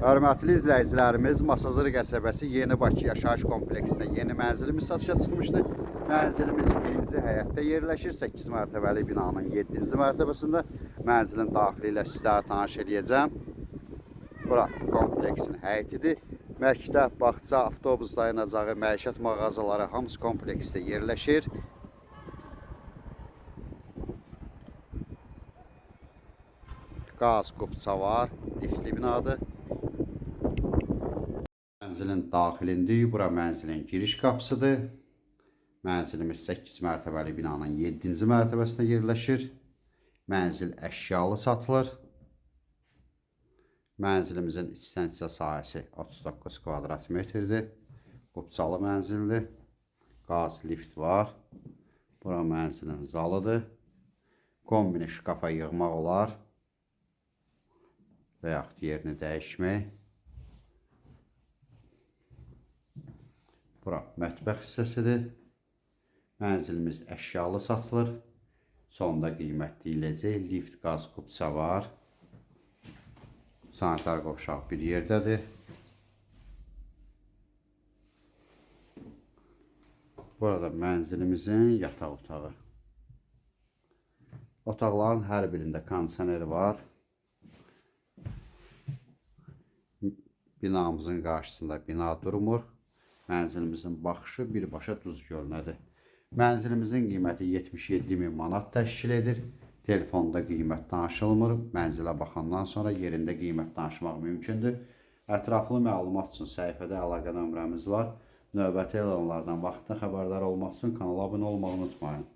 Hörmətli izləyicilərimiz, Masazır qəsəbəsi Yeni Bakı yaşayış kompleksində yeni mənzilimiz satışa çıxmışdı. Mənzilimiz birinci həyətdə yerləşir, 8 mərtəbəli binanın 7-ci mərtəbəsində. Mənzilin daxili ilə sizlərə tanış edəcəm. Bura kompleksin həyətidir. Məktəb, bağça, avtobus dayanacağı, məişət mağazaları hamısı kompleksdə yerləşir. Qaz qubça var, liftli binadır. Mənzilin daxilindəyik. Bura mənzilin giriş qapısıdır. Mənzilimiz 8 mərtəbəli binanın 7-ci mərtəbəsində yerləşir. Mənzil əşyalı satılır. Mənzilimizin istənsiya sahəsi 39 kvadrat metrdir. Qubçalı mənzildir. Qaz lift var. Bura mənzilin zalıdır. Kombini şkafa yığmaq olar və yaxud yerini dəyişmək. Bura mətbəx hissəsidir. Mənzilimiz əşyalı satılır. Sonda qiymətləyiləcək. Lift, qaz, qubça var. Sanitar qovşaq bir yerdədir. Burada mənzilimizin yataq otağı. Otaqların hər birində kondisioneri var. Binamızın qarşısında bina durmur. Mənzilimizin baxışı birbaşa Duz gölünədir. Mənzilimizin qiyməti 77.000 manat təşkil edir. Telefonda qiymət danışılmır. Mənzilə baxandan sonra yerində qiymət danışmaq mümkündür. Ətraflı məlumat üçün səhifədə əlaqə nömrəmiz var. Növbəti elanlardan vaxtında xəbərdar olmaq üçün kanala abunə olmağı unutmayın.